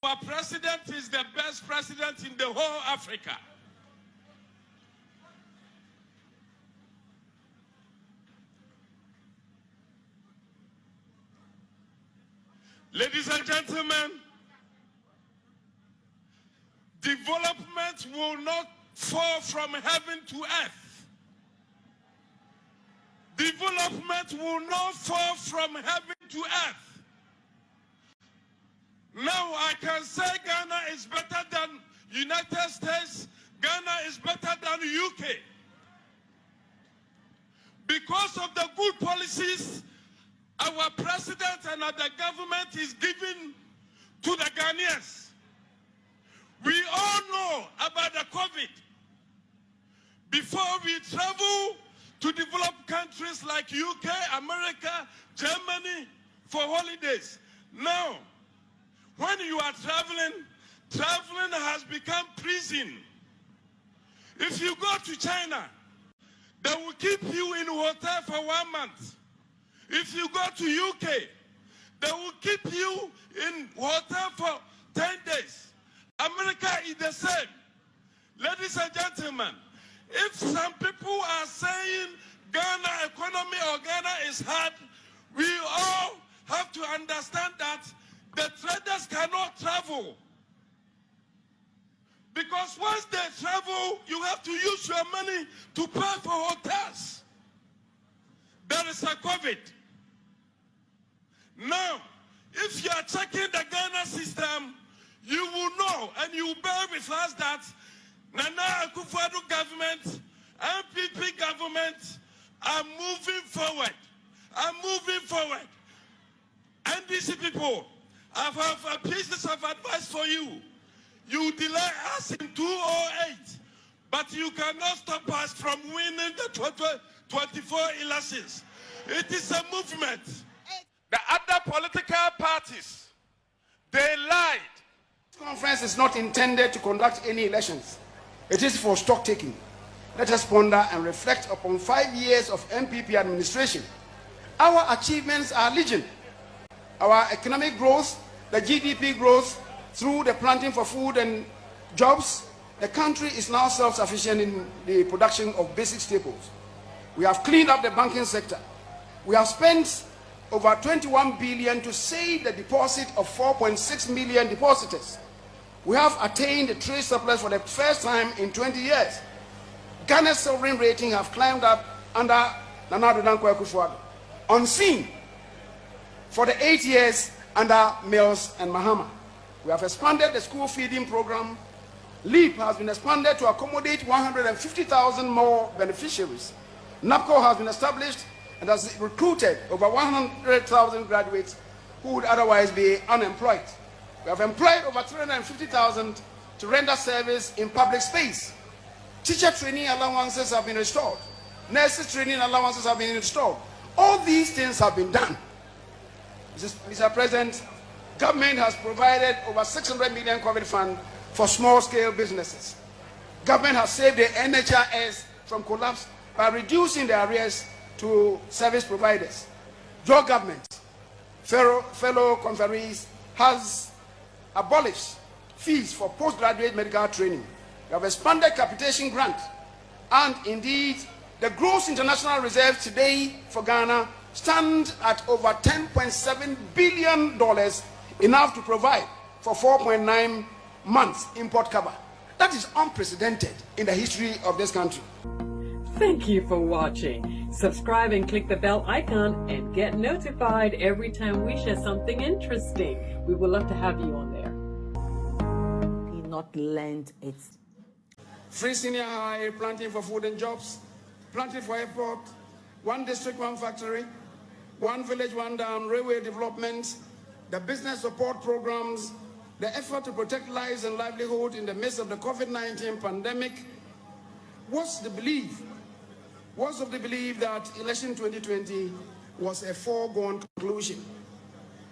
Our president is the best president in the whole Africa. Ladies and gentlemen, development will not fall from heaven to earth. Development will not fall from heaven to earth. Now I can say Ghana is better than United States. Ghana is better than UK. Because of the good policies our president and the government is giving to the Ghanaians. We all know about the COVID. Before we travel to developed countries like UK, America, Germany for holidays. Now, when you are traveling, traveling has become prison. If you go to China, they will keep you in a hotel for 1 month. If you go to UK, they will keep you in hotel for 10 days. America is the same. Ladies and gentlemen, if some people are saying Ghana economy or Ghana is hard, we all have to understand that the traders cannot travel. Because once they travel, you have to use your money to pay for hotels. There is a COVID. Now, if you are checking the Ghana system, you will know and you will bear with us that Nana Akufo-Addo government, NPP government are moving forward. NDC people, I have pieces of advice for you. You delay us in 2008, but you cannot stop us from winning the 2024 elections. It is a movement. The other political parties, they lied. This conference is not intended to conduct any elections. It is for stock taking. Let us ponder and reflect upon 5 years of NPP administration. Our achievements are legion. Our economic growth, the GDP growth, through the planting for food and jobs, the country is now self-sufficient in the production of basic staples. We have cleaned up the banking sector. We have spent over 21 billion to save the deposit of 4.6 million depositors. We have attained a trade surplus for the first time in 20 years. Ghana's sovereign rating have climbed up under Nana Akufo-Addo. Unseen for the 8 years under Mills and Mahama. We have expanded the school feeding program. LEAP has been expanded to accommodate 150,000 more beneficiaries. NAPCO has been established and has recruited over 100,000 graduates who would otherwise be unemployed. We have employed over 350,000 to render service in public space. Teacher training allowances have been restored. Nurses training allowances have been restored. All these things have been done. Mr. President, government has provided over 600 million COVID fund for small-scale businesses. Government has saved the NHIS from collapse by reducing the arrears to service providers. Your government, fellow conferees, has abolished fees for postgraduate medical training. We have expanded capitation grant, and indeed, the gross international reserves today for Ghana stand at over $10.7 billion, enough to provide for 4.9 months import cover. That is unprecedented in the history of this country. Thank you for watching. Subscribe and click the bell icon and get notified every time we share something interesting. We would love to have you on there. He not learned it. Free senior high, planting for food and jobs, planting for airport, one district, one factory, one village, one dam, railway development, the business support programs, the effort to protect lives and livelihood in the midst of the COVID-19 pandemic. What's the belief? Was of the belief that election 2020 was a foregone conclusion.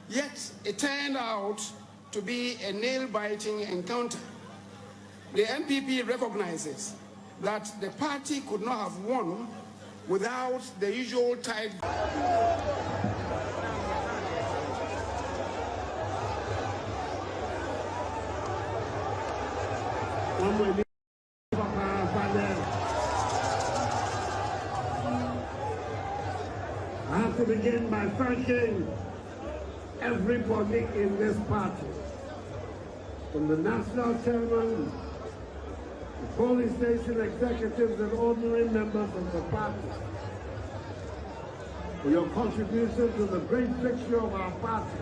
Yet it turned out to be a nail-biting encounter. The NPP recognizes that the party could not have won without the usual tight. to begin by thanking everybody in this party, from the national chairman, the polling station executives and ordinary members of the party, for your contribution to the great victory of our party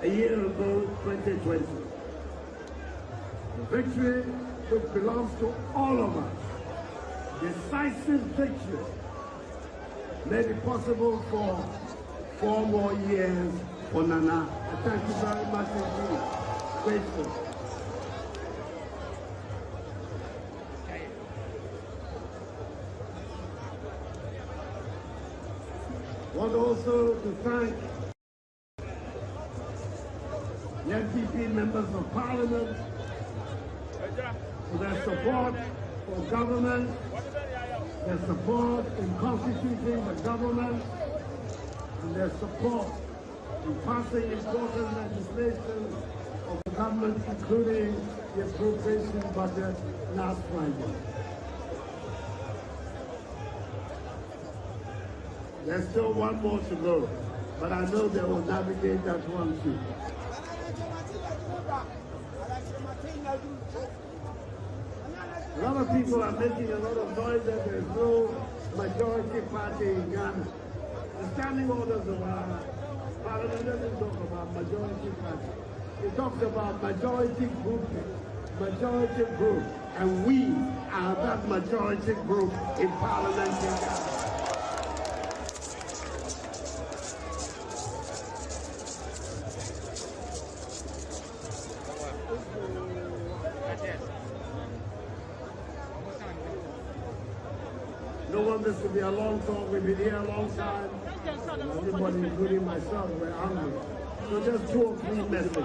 a year ago, 2020. The victory which belongs to all of us, decisive victory, made it possible for 4 more years for Nana. I thank you very much indeed. Grateful. I want also to thank the NPP members of Parliament for their support for government, their support in constituting the government, and their support in passing important legislation of the government, including the appropriation budget last Friday. There's still one more to go, but I know they will navigate that one too. A lot of people are making a lot of noise that there's no majority party in Ghana. The standing orders of our parliament doesn't talk about majority party. It talks about majority group, and we are that majority group in parliament in Ghana. Don't want this to be a long talk. We've been here a long time. Everybody, including myself, we're hungry. So just 2 or 3 messages.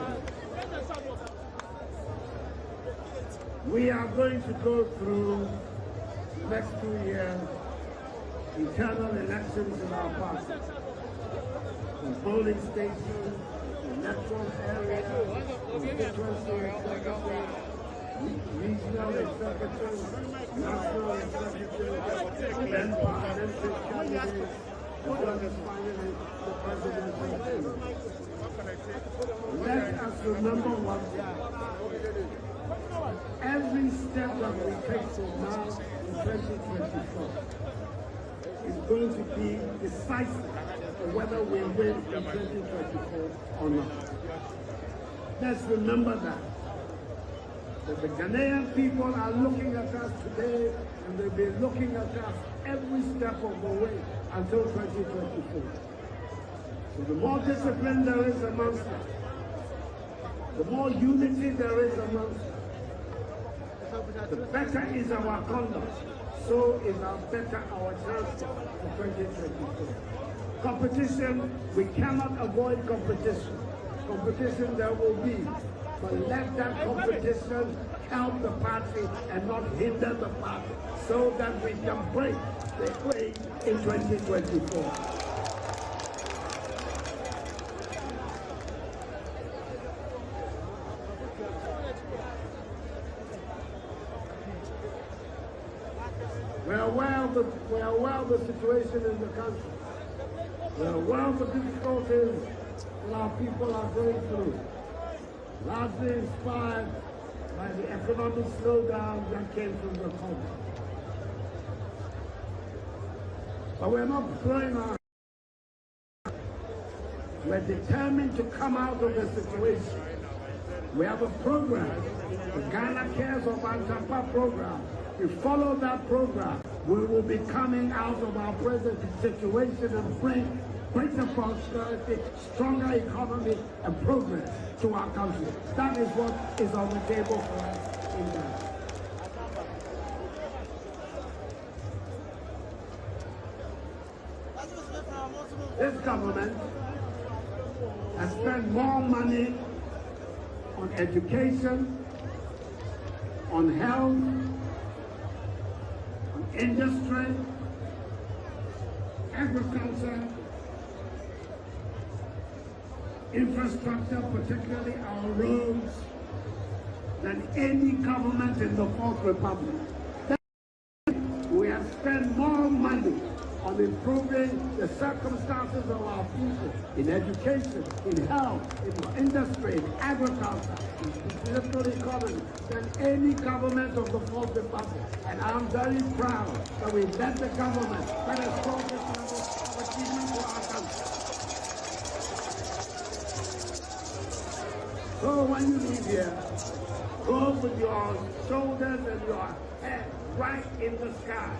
We are going to go through the next 2 years internal elections in our party. In polling stations, in electoral areas, constituency executives, regional executives, national executives, then parliamentary candidates, as well as finally the presidential team. Let us remember one thing. Every step that we take from now in 2024 is going to be decisive for whether we win in 2024 or not. Let's remember that the Ghanaian people are looking at us today, and they'll be looking at us every step of the way until 2024. So the more discipline there is amongst us, the more unity there is amongst us, the better is our conduct, so is our chance for 2024. Competition, we cannot avoid competition. Competition there will be. But let that competition help the party and not hinder the party, so that we can break the way in 2024. We are aware of the situation in the country. We are aware of the difficulties that our people are going through, largely inspired by the economic slowdown that came from the COVID. But we're not throwing our hands. We're determined to come out of the situation. We have a program, the Ghana Cares of Antampa program. If we follow that program, we will be coming out of our present situation and bring greater prosperity, stronger economy, and progress to our country. That is what is on the table for us in Ghana. This government has spent more money on education, on health, on industry, agriculture, infrastructure, particularly our roads, than any government in the Fourth Republic. We have spent more money on improving the circumstances of our people in education, in health, in industry, in agriculture, in political economy than any government of the Fourth Republic. And I'm very proud that we led the government that has brought this level of achievement to our country. So when you leave here, go with your shoulders and your head right in the sky.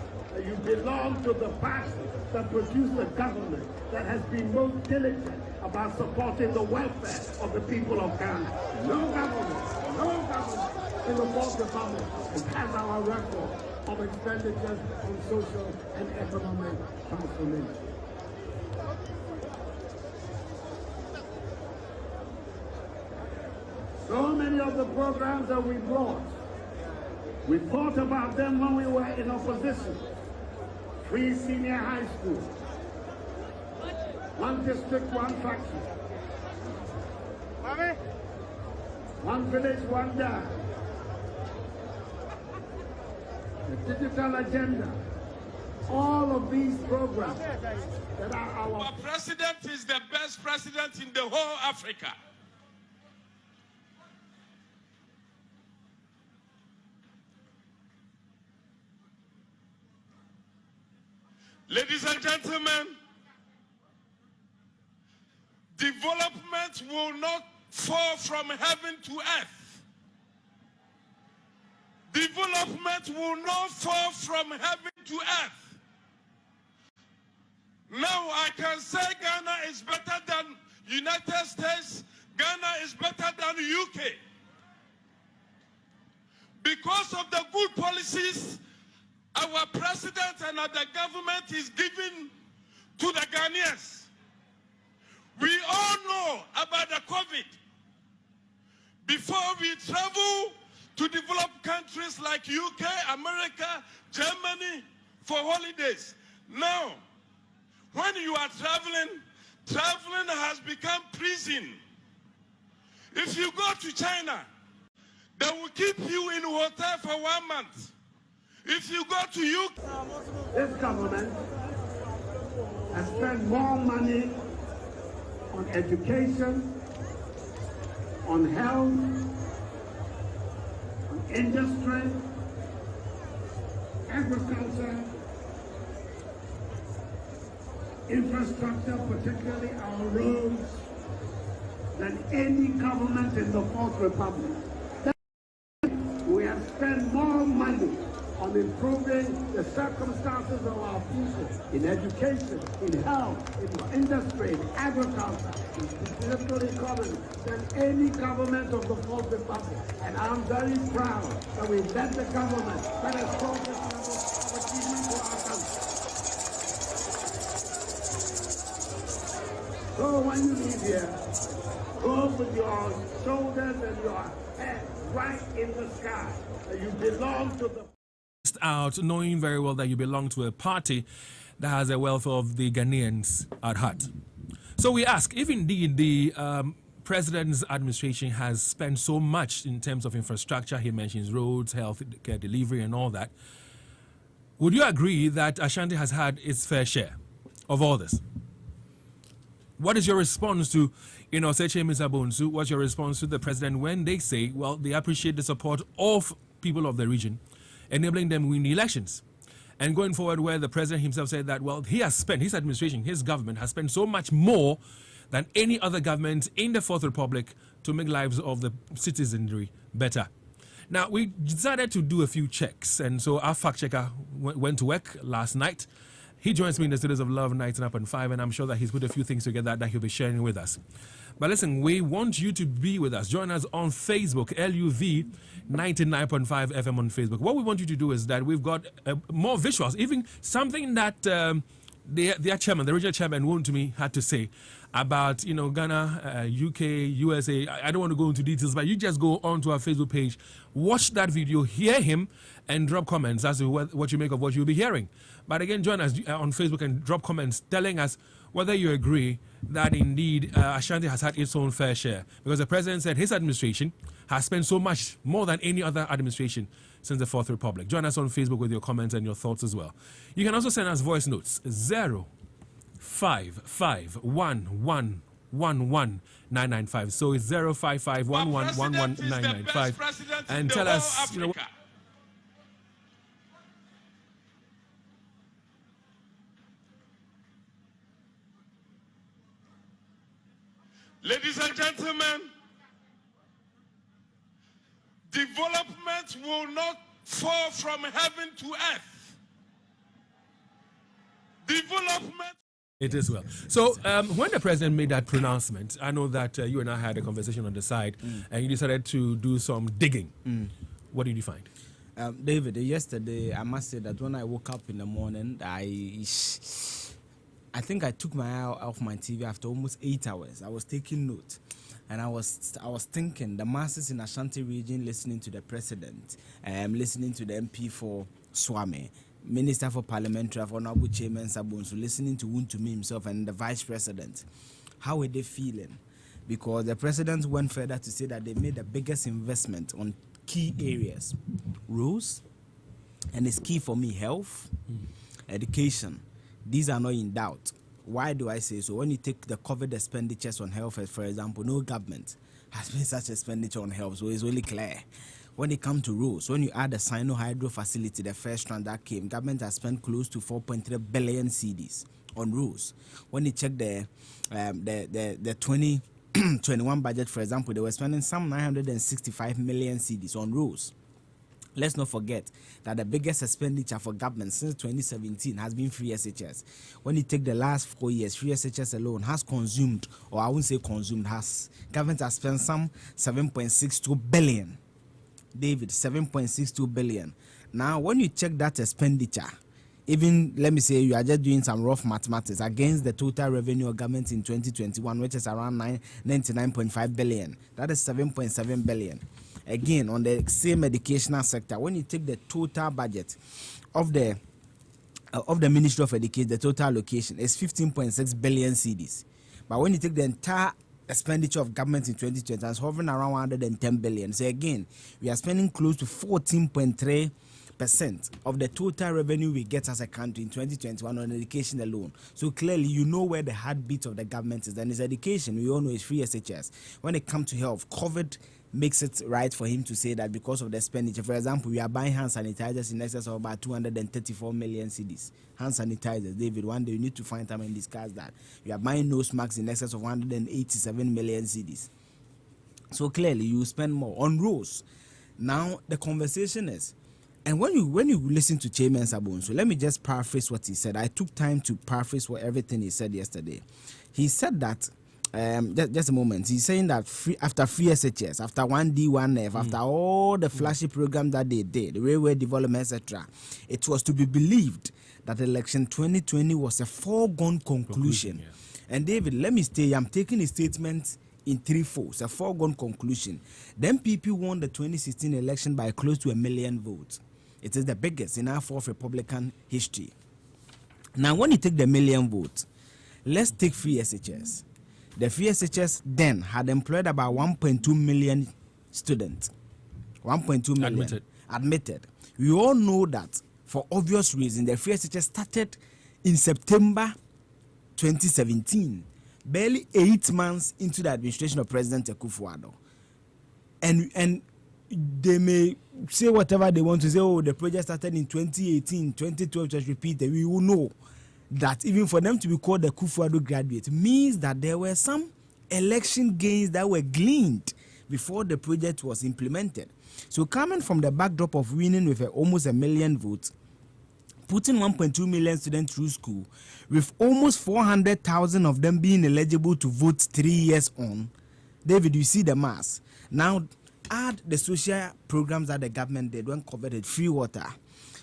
You belong to the party that produced a government that has been most diligent about supporting the welfare of the people of Ghana. No government in the Fourth Republic has our record of expenditures on social and economic transformation. So many of the programs that we brought, we thought about them when we were in opposition. Free senior high school, one district, one faction, one village, one dam, the digital agenda, all of these programs that are Our president is the best president in the whole Africa. Ladies and gentlemen, development will not fall from heaven to earth. Development will not fall from heaven to earth. Now I can say Ghana is better than United States. Ghana is better than UK. Because of the good policies our president and the government is giving to the Ghanaians. We all know about the COVID. Before we travel to developed countries like UK, America, Germany for holidays. Now, when you are traveling has become prison. If you go to China, they will keep you in a hotel for 1 month. If you go to UK, this government has spent more money on education, on health, on industry, agriculture, infrastructure, particularly our roads, than any government in the Fourth Republic. We have spent more money on improving the circumstances of our people in education, in health, in industry, in agriculture, in political economy than any government of the Fourth Republic. And I'm very proud that we led the government that has brought this level of achievement to our country. So when you leave here, go with your shoulders and your head right in the sky. You belong to the out, knowing very well that you belong to a party that has the welfare of the Ghanaians at heart. So we ask, if indeed the president's administration has spent so much in terms of infrastructure, he mentions roads, health care delivery and all that, would you agree that Ashanti has had its fair share of all this? What is your response to, Seche Misabonsu, what's your response to the president when they say, well, they appreciate the support of people of the region, enabling them win the elections? And going forward, where the president himself said that, well, he has spent, his administration, his government has spent so much more than any other government in the Fourth Republic to make lives of the citizenry better. Now, we decided to do a few checks, and so our fact checker went to work last night. He joins me in the studios of Love 99.5, and I'm sure that he's put a few things together that he'll be sharing with us. But listen, we want you to be with us. Join us on Facebook, LUV 99.5 FM on Facebook. What we want you to do is that we've got more visuals, even something that their chairman, the regional chairman, Wontumi had to say about, Ghana, UK, USA. I don't want to go into details, but you just go onto our Facebook page, watch that video, hear him, and drop comments as to what you make of what you'll be hearing. But again, join us on Facebook and drop comments telling us whether you agree that indeed Ashanti has had its own fair share. Because the president said his administration has spent so much more than any other administration since the Fourth Republic. Join us on Facebook with your comments and your thoughts as well. You can also send us voice notes 05511119995. So it's 05511119995, and tell us, you know. Ladies and gentlemen, development will not fall from heaven to earth. Development. It is well. So when the president made that pronouncement, I know that you and I had a conversation on the side, and you decided to do some digging. What did you find? David, yesterday, I must say that when I woke up in the morning, I think I took my eye off my TV after almost 8 hours. I was taking notes, and I was thinking the masses in Ashanti Region listening to the president, listening to the MP for Swami, Minister for Parliamentary Affairs, Honorable Chairman Sabonso, listening to Wuntumi himself and the Vice President. How were they feeling? Because the president went further to say that they made the biggest investment on key areas, rules, and it's key for me, health, education. These are not in doubt. Why do I say so? When you take the COVID expenditures on health, for example, no government has made such expenditure on health, so it's really clear. When it comes to roads, when you add the Sino Hydro facility, the first round that came, government has spent close to 4.3 billion cedis on roads. When you check the 2021 budget, for example, they were spending some 965 million cedis on roads. Let's not forget that the biggest expenditure for government since 2017 has been free SHS. When you take the last 4 years, free SHS alone has consumed, or I wouldn't say consumed, government has spent some 7.62 billion. David, 7.62 billion. Now, when you check that expenditure, even, let me say, you are just doing some rough mathematics against the total revenue of government in 2021, which is around 99.5 billion. That is 7.7 billion. Again, on the same educational sector, when you take the total budget of the Ministry of Education, the total allocation is 15.6 billion cedis. But when you take the entire expenditure of government in 2020, it's hovering around 110 billion. So again, we are spending close to 14.3% of the total revenue we get as a country in 2021 on education alone. So clearly, you know where the heartbeat of the government is. And it's education. We all know it's free SHS. When it comes to health, COVID makes it right for him to say that because of the expenditure. For example, we are buying hand sanitizers in excess of about 234 million cedis. Hand sanitizers, David, one day we need to find time and discuss that. We are buying nose masks in excess of 187 million cedis. So clearly, you spend more on roads. Now, the conversation is, and when you listen to Chairman Sabonso, let me just paraphrase what he said. I took time to paraphrase everything he said yesterday. He said that, just a moment. He's saying that after free SHS, after 1D, 1F, after all the flashy programs that they did, the railway development, etc., it was to be believed that election 2020 was a foregone conclusion. And David, let me stay. I'm taking a statement in three folds, a foregone conclusion. The NPP won the 2016 election by close to 1 million votes. It is the biggest in our Fourth Republican history. Now, when you take the 1 million votes, let's take free SHS. The free SHS then had employed about 1.2 million students. 1.2 million admitted. We all know that for obvious reasons, the free SHS started in September 2017, barely 8 months into the administration of President Akuetteh. And they may say whatever they want to say, oh, the project started in 2018, 2012, just repeated. We will know that even for them to be called the Akuetteh graduate means that there were some election gains that were gleaned before the project was implemented. So coming from the backdrop of winning with almost 1 million votes, putting 1.2 million students through school, with almost 400,000 of them being eligible to vote 3 years on, David, you see the mass. Now, add the social programs that the government did when covered free water,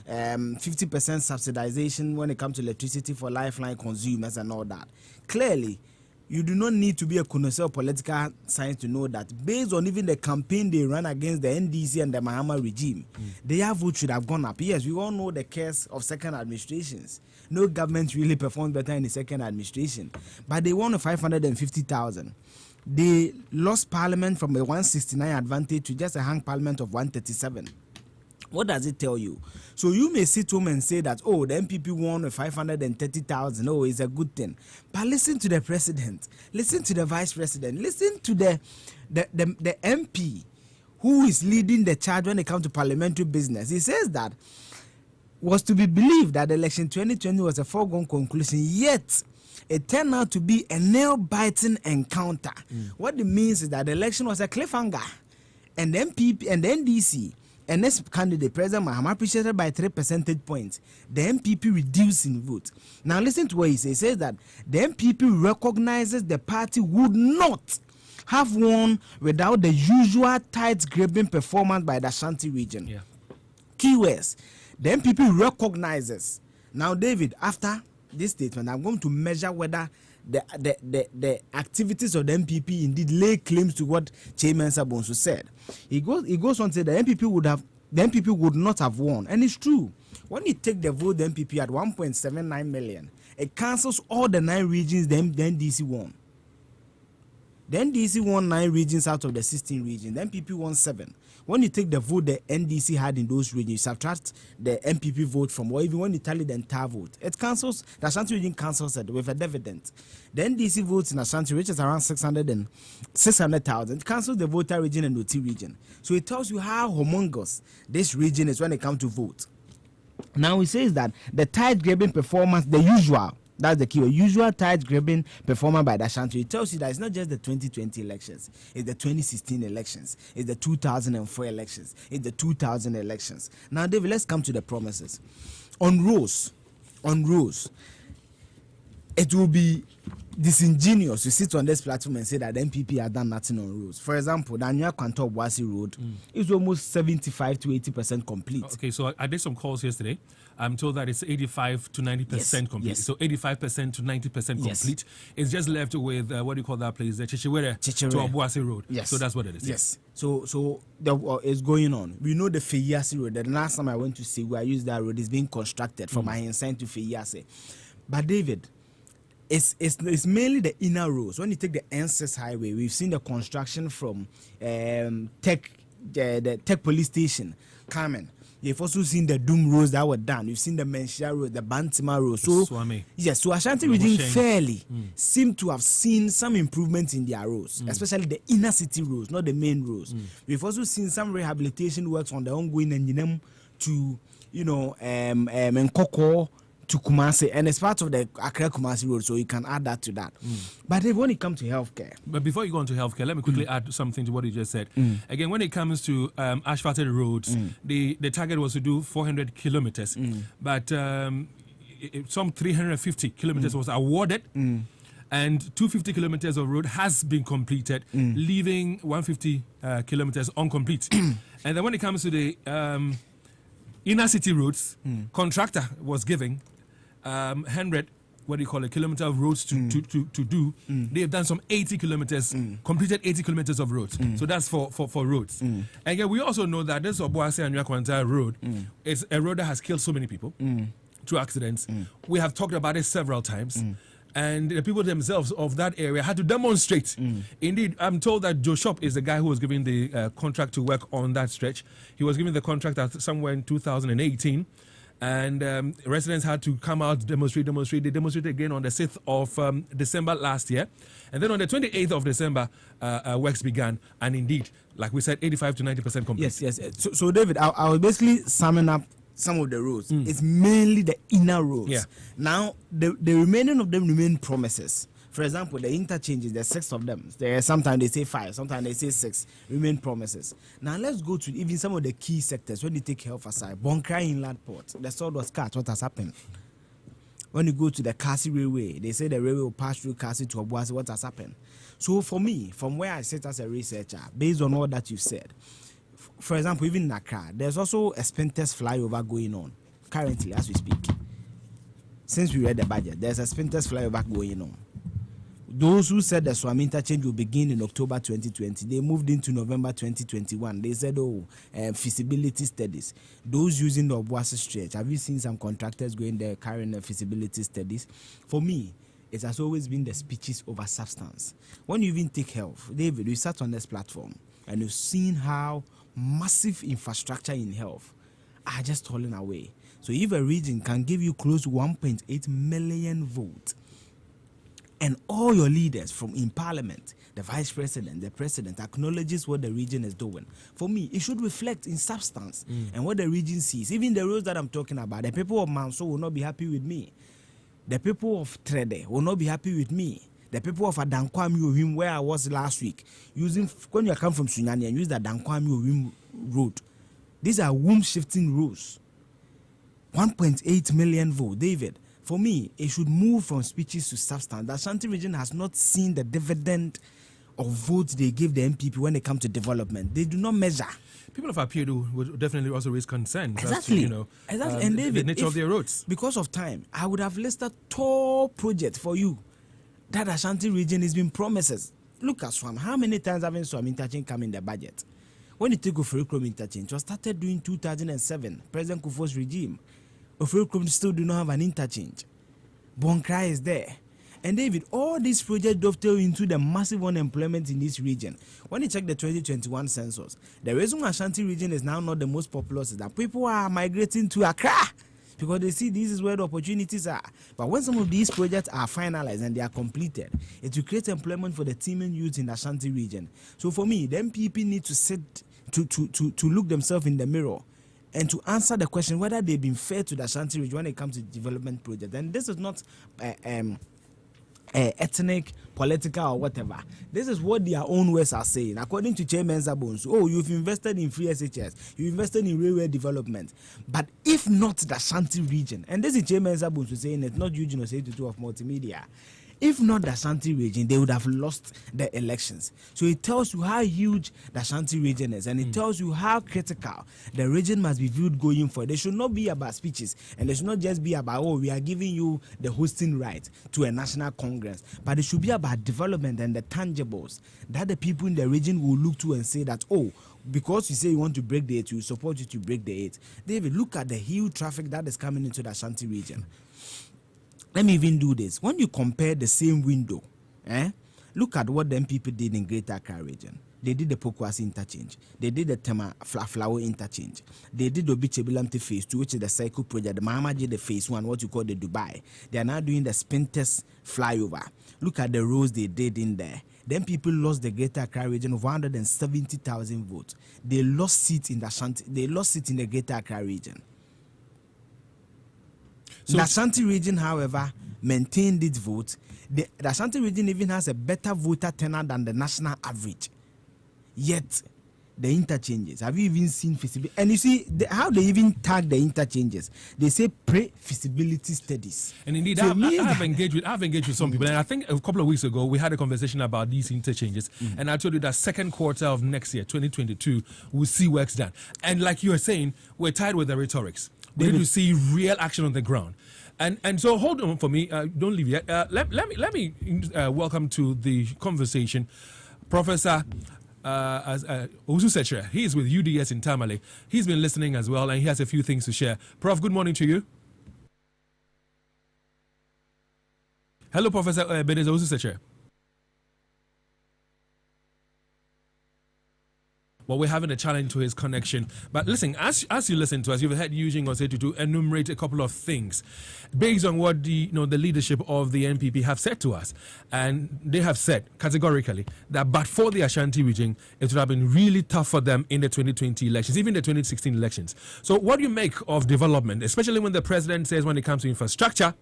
50% subsidization when it comes to electricity for lifeline consumers and all that. Clearly, you do not need to be a connoisseur of political science to know that based on even the campaign they ran against the NDC and the Mahama regime, their vote should have gone up. Yes, we all know the curse of second administrations. No government really performed better in the second administration, but they won a 550,000. They lost parliament from a 169 advantage to just a hung parliament of 137. What does it tell you? So you may sit home and say that, oh, the MPP won a 530,000. Oh, it's a good thing. But listen to the president. Listen to the vice president. Listen to the MP who is leading the charge when it comes to parliamentary business. He says that was to be believed that the election 2020 was a foregone conclusion, yet it turned out to be a nail-biting encounter. What it means is that the election was a cliffhanger, and the MPP and the NDC and next candidate, President Mahama, appreciated by 3 percentage points. The MPP reduced in vote. Now listen to what he says. He says that the MPP recognizes the party would not have won without the usual tight-grabbing performance by the Ashanti region. Yeah. Keywords. The MPP recognizes. Now, David, after this statement, I'm going to measure whether the activities of the MPP indeed lay claims to what Chairman Sabonso said. He goes on to say the MPP would not have won, and it's true. When you take the vote, the MPP at 1.79 million, it cancels all the 9 regions the NDC won. The NDC won 9 regions out of the 16 regions. The MPP won 7. When you take the vote the NDC had in those regions, you subtract the MPP vote from, or even when you tally the entire vote, it cancels, the Ashanti region cancels it with a dividend. The NDC votes in Ashanti, which is around 600,000, cancels the voter region and OT region. So it tells you how humongous this region is when it comes to vote. Now he says that the tight-grabbing performance, the usual, that's the key. Usual tight-grabbing performance by the Ashanti. It tells you that it's not just the 2020 elections. It's the 2016 elections. It's the 2004 elections. It's the 2000 elections. Now, David, let's come to the promises. On roads, it will be disingenuous to sit on this platform and say that the MPP has done nothing on roads. For example, the Anua Kwanto Boasi Road is almost 75 to 80% complete. Okay, so I did some calls yesterday. I'm told that it's 85 to 90% complete. Yes. So 85% to 90% complete. It's just left with, what do you call that place? The Chichiwere to Abuasi Road. Yes. So that's what it is. Yes. So it's going on. We know the Feyasi Road. The last time I went to see where I used that road is being constructed from Ahinsan to Feyasi. But David, it's mainly the inner roads. When you take the N6 highway, we've seen the construction from the Tech Police Station, Carmen. You've also seen the Doom roads that were done. You've seen the Menshia Road, the Bantima Road. So, yes, so Ashanti Region fairly seem to have seen some improvements in their roads, especially the inner city roads, not the main roads. We've also seen some rehabilitation works on the ongoing Njinem to, Nkoko to Kumasi, and it's part of the Accra Kumasi Road, so you can add that to that. But when it comes to healthcare, but before you go on to healthcare, let me quickly add something to what you just said. Again, when it comes to asphalted roads, the target was to do 400 kilometers, but some 350 kilometers was awarded. And 250 kilometers of road has been completed, leaving 150 kilometers incomplete. And then when it comes to the inner city roads, contractor was giving 100 kilometer of roads to do. They've done some 80 kilometers, completed 80 kilometers of roads. So that's for roads. And again, we also know that this Obuasi and Nyakwanta road is a road that has killed so many people through accidents. We have talked about it several times. And the people themselves of that area had to demonstrate. Indeed, I'm told that Joe Shop is the guy who was given the contract to work on that stretch. He was given the contract somewhere in 2018. And residents had to come out, demonstrate. They demonstrated again on the 6th of December last year. And then on the 28th of December, works began. And indeed, like we said, 85 to 90% complete. Yes. So David, I was basically summing up some of the roads. It's mainly the inner roads. Yeah. Now, the remaining of them remain promises. For example, the interchanges, there's 6 of them. Sometimes they say 5, sometimes they say 6, remain promises. Now, let's go to even some of the key sectors. When you take health aside, Bonkra Inland Port, the sword was cut. What has happened? When you go to the Kasi Railway, they say the railway will pass through Kasi to Obuasi. What has happened? So for me, from where I sit as a researcher, based on all that you've said, for example, even in Accra, there's also a Spintex flyover going on currently as we speak. Since we read the budget, there's a Spintex flyover going on. Those who said the Swam interchange will begin in October 2020, they moved into November 2021. They said, feasibility studies. Those using the Obuasi stretch, have you seen some contractors going there carrying the feasibility studies? For me, it has always been the speeches over substance. When you even take health, David, we sat on this platform and you've seen how massive infrastructure in health are just falling away. So if a region can give you close to 1.8 million votes, and all your leaders from in parliament, the vice president, the president acknowledges what the region is doing, for me, it should reflect in substance and what the region sees. Even the roads that I'm talking about, the people of Manso will not be happy with me. The people of Trede will not be happy with me. The people of Adankwami Owim, where I was last week, when you come from Sunyani and use the Adankwami Owim road, these are womb shifting roads. 1.8 million votes, David. For me, it should move from speeches to substance. The Ashanti region has not seen the dividend of votes they give the NPP when it comes to development. They do not measure. People of Appeal would definitely also raise concerns. Exactly. As to, exactly. And David, the nature of their roads. Because of time, I would have listed top projects for you that Ashanti region has been promises. Look at Swam. How many times haven't Swam interchange come in the budget? When you take Oferikrom interchange, it was started doing 2007, President Kufuor's regime. Oferikrom still do not have an interchange. Bonkra is there. And David, all these projects dovetail into the massive unemployment in this region. When you check the 2021 census, the reason Ashanti region is now not the most populous is that people are migrating to Accra because they see this is where the opportunities are. But when some of these projects are finalized and they are completed, it will create employment for the teeming youth in the Ashanti region. So for me, the MPP need to sit to look themselves in the mirror and to answer the question whether they've been fair to the Ashanti region when it comes to development projects. And this is not ethnic, political, or whatever. This is what their own words are saying. According to Chairman Zabons, you've invested in free SHS, you've invested in railway development. But if not the Ashanti region, and this is Chairman Zabons saying it, not Eugene Osei-Tutu of Multimedia, if not the Ashanti region, they would have lost the elections. So it tells you how huge the Ashanti region is, and it tells you how critical the region must be viewed going forward. They should not be about speeches, and they should not just be about, we are giving you the hosting right to a national congress, but it should be about development and the tangibles that the people in the region will look to and say that, because you say you want to break the 8, we support you to break the 8. David, look at the huge traffic that is coming into the Ashanti region. Let me even do this. When you compare the same window, look at what the MPP did in Greater Accra region. They did the Pokwasi interchange. They did the Tema Flower interchange. They did the Obichebilamte phase 2, which is the cycle project. The Mahama did the phase 1, what you call the Dubai. They are now doing the Spintex flyover. Look at the roads they did in there. Then people lost the Greater Accra region of 170,000 votes. They lost seats in the Ashanti. They lost seats in the Greater Accra region. So the Ashanti region, however, maintained its vote. The Ashanti region even has a better voter turnout than the national average. Yet, the interchanges, have you even seen feasibility? And you see how they even tag the interchanges. They say pre-feasibility studies. And indeed, so I've engaged with some people. And I think a couple of weeks ago, we had a conversation about these interchanges. And I told you that second quarter of next year, 2022, we'll see works done. And like you were saying, we're tired with the rhetorics. We need to see real action on the ground. And so hold on for me. Don't leave yet. Let me welcome to the conversation Professor Osu-Sechere. He is with UDS in Tamale. He's been listening as well, and he has a few things to share. Prof, good morning to you. Hello, Professor Ebenezer Osu-Sechere. Well, we're having a challenge to his connection. But listen, as you listen to us, you've heard Eugene Osei to enumerate a couple of things based on what the leadership of the NPP have said to us. And they have said categorically that but for the Ashanti region, it would have been really tough for them in the 2020 elections, even the 2016 elections. So what do you make of development, especially when the president says when it comes to infrastructure,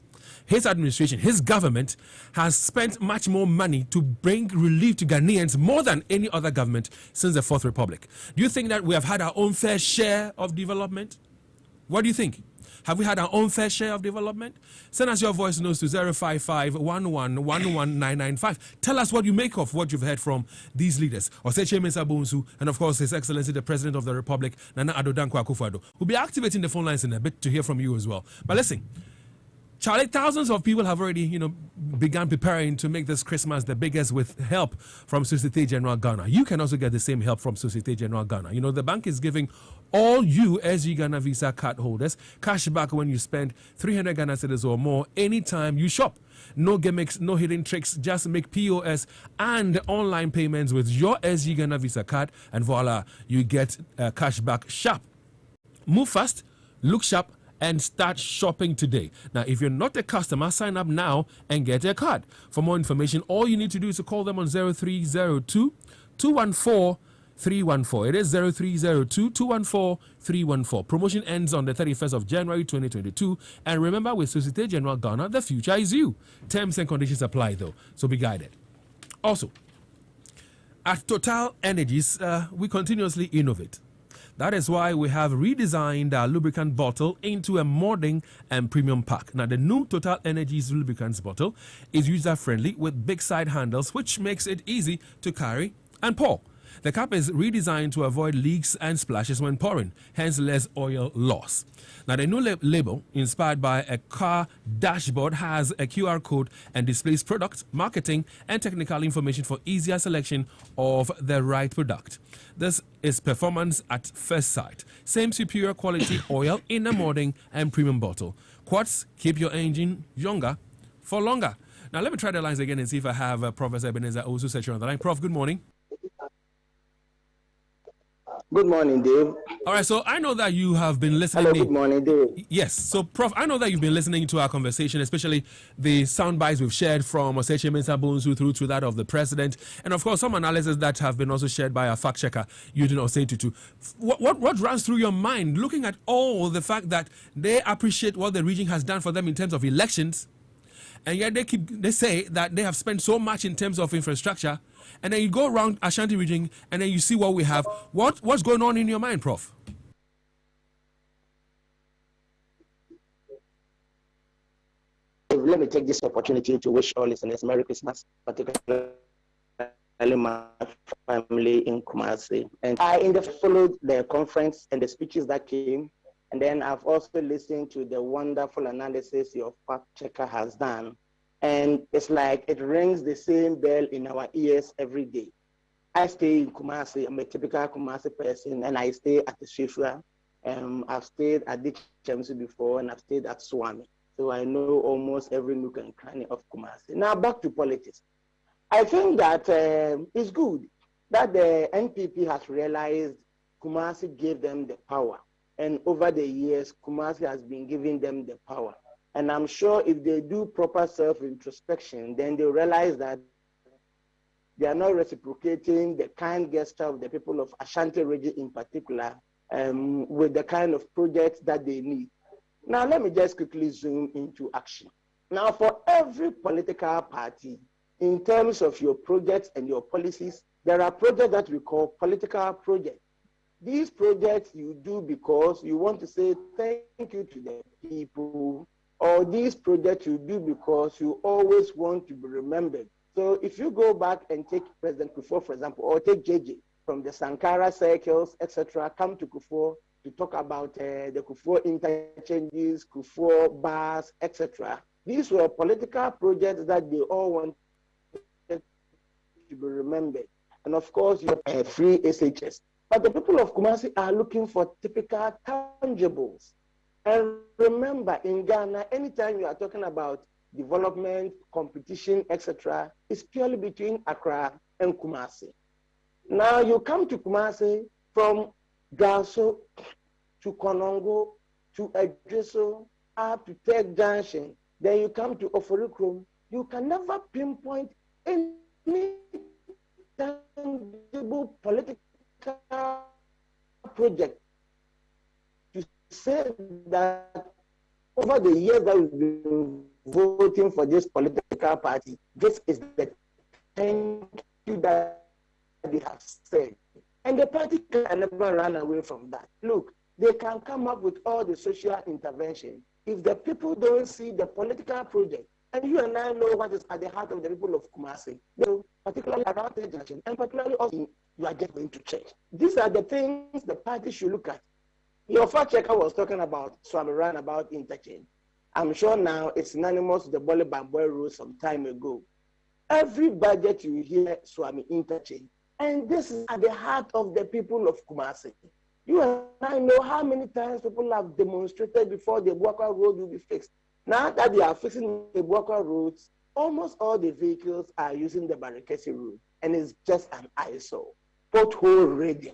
his administration, his government has spent much more money to bring relief to Ghanaians more than any other government since the Fourth Republic. Do you think that we have had our own fair share of development? What do you think? Have we had our own fair share of development? Send us your voice notes to 055-11-11995. Tell us what you make of what you've heard from these leaders. Oseche Mensah Bonsu, and of course His Excellency the President of the Republic, Nana Addo Dankwa Akufo-Addo. We'll be activating the phone lines in a bit to hear from you as well. But listen, Charlie, thousands of people have already, begun preparing to make this Christmas the biggest with help from Societe Generale Ghana. You can also get the same help from Societe Generale Ghana. The bank is giving all you SG Ghana Visa card holders cash back when you spend 300 Ghana cedis or more anytime you shop. No gimmicks, no hidden tricks. Just make POS and online payments with your SG Ghana Visa card, and voila, you get cash back sharp. Move fast, look sharp, and start shopping today. Now, if you're not a customer, sign up now and get a card. For more information, all you need to do is to call them on 0302 214 314. It is 0302 214 314. Promotion ends on the 31st of January 2022. And remember, with Societe Generale Ghana, the future is you. Terms and conditions apply, though, so be guided. Also, at Total Energies, we continuously innovate. That is why we have redesigned our lubricant bottle into a modern and premium pack. Now, the new Total Energies lubricants bottle is user-friendly with big side handles, which makes it easy to carry and pour. The cap is redesigned to avoid leaks and splashes when pouring, hence less oil loss. Now, the new label, inspired by a car dashboard, has a QR code and displays product, marketing, and technical information for easier selection of the right product. This is performance at first sight. Same superior quality oil in a modern and premium bottle. Quartz, keep your engine younger for longer. Now, let me try the lines again and see if I have Professor Ebenezer also section on the line. Prof, good morning. Good morning, Dave. All right, so I know that you have been listening. Hello, good morning, Dave. Yes, so Prof, I know that you've been listening to our conversation, especially the sound bites we've shared from Oseche Mensah Bonsu through to that of the president, and of course some analysis that have been also shared by our fact checker, Eugene Osetutu. What runs through your mind looking at all the fact that they appreciate what the region has done for them in terms of elections, and yet they say that they have spent so much in terms of infrastructure, and then you go around Ashanti Region and then you see what we have. What's going on in your mind, Prof? Let me take this opportunity to wish all listeners Merry Christmas, particularly my family in Kumasi. And I followed the conference and the speeches that came, and then I've also listened to the wonderful analysis your fact checker has done. And it's like it rings the same bell in our ears every day. I stay in Kumasi. I'm a typical Kumasi person, and I stay at the Shifra. I've stayed at the Chemsi before, and I've stayed at Swami. So I know almost every nook and cranny of Kumasi. Now back to politics. I think that it's good that the NPP has realized Kumasi gave them the power. And over the years, Kumasi has been giving them the power. And I'm sure if they do proper self-introspection, then they'll realize that they are not reciprocating the kind gesture of the people of Ashanti Region in particular with the kind of projects that they need. Now, let me just quickly zoom into action. Now, for every political party, in terms of your projects and your policies, there are projects that we call political projects. These projects you do because you want to say thank you to the people, or these projects you do because you always want to be remembered. So if you go back and take President Kufuor, for example, or take JJ from the Sankara circles, etc., come to Kufuor to talk about the Kufuor interchanges, Kufuor bars, etc. These were political projects that they all wanted to be remembered. And of course, you have free SHS. But the people of Kumasi are looking for typical tangibles. And remember, in Ghana, anytime you are talking about development, competition, etc., it's purely between Accra and Kumasi. Now you come to Kumasi from Gaso to Konongo to Edreso up to Tech Junction. Then you come to Oforikrom. You can never pinpoint any tangible political project to say that over the years that we've been voting for this political party, this is the thank you that they have said. And the party can never run away from that. Look, they can come up with all the social intervention. If the people don't see the political project, and you and I know what is at the heart of the people of Kumasi, particularly around the junction, and particularly also you are just going to church. These are the things the party should look at. Your fact checker was talking about Swami Ran about interchange. I'm sure now it's synonymous with the Bole Bamboy rule some time ago. Every budget you hear Swami interchange. And this is at the heart of the people of Kumasi. You and I know how many times people have demonstrated before the Buakwa road will be fixed. Now that they are fixing the Buakwa roads, almost all the vehicles are using the Barikesi route, and it's just an eyesore, pothole ready.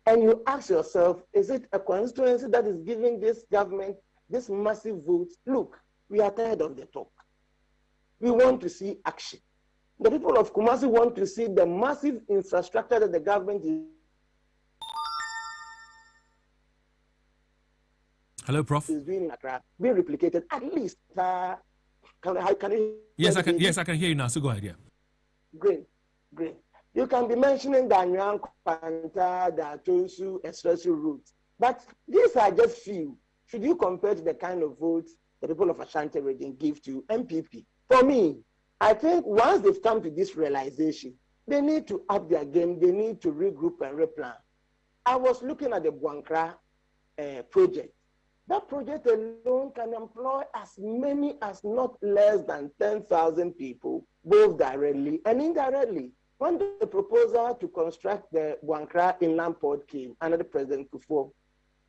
And you ask yourself, is it a constituency that is giving this government this massive vote? Look, we are tired of the talk. We want to see action. The people of Kumasi want to see the massive infrastructure that the government is. Hello, Prof. Is doing in Accra, being replicated at least. Can you yes, I can. Yes, I can hear you now. So go ahead. Yeah. Great. You can be mentioning the Anyang Kwanta, the Tonsu Express route, but these are just few. Should you compare to the kind of votes the people of Ashanti Region give to NPP? For me, I think once they've come to this realization, they need to up their game. They need to regroup and replan. I was looking at the Buankra project. That project alone can employ as many as not less than 10,000 people, both directly and indirectly. When the proposal to construct the Buankra inland port came under the President Kufuor,